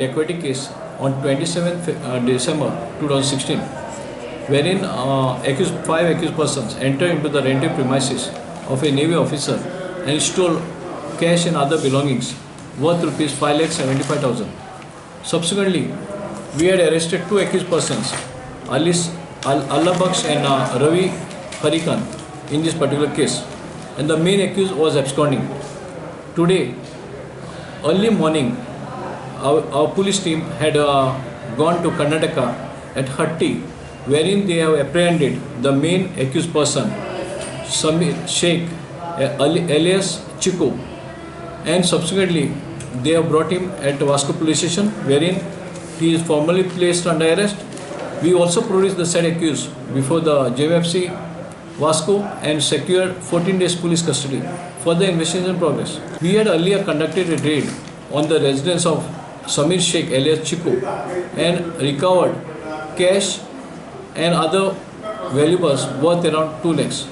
Equity case on 27th December 2016, wherein five accused persons entered into the rented premises of a Navy officer and stole cash and other belongings worth rupees 5,75,000. Subsequently, we had arrested two accused persons, alias Allah and Ravi Harikan, in this particular case, and the main accused was absconding. Today, early morning, our police team had gone to Karnataka at Hatti, wherein they have apprehended the main accused person, Sameer Shaikh, alias Chiku, and subsequently they have brought him at Vasco police station, wherein he is formally placed under arrest. We also produced the said accused before the JMFC Vasco and secured 14 days police custody. Further investigation progress. We had earlier conducted a raid on the residence of Sameer Shaikh alias Chiku and recovered cash and other valuables worth around 2 lakhs.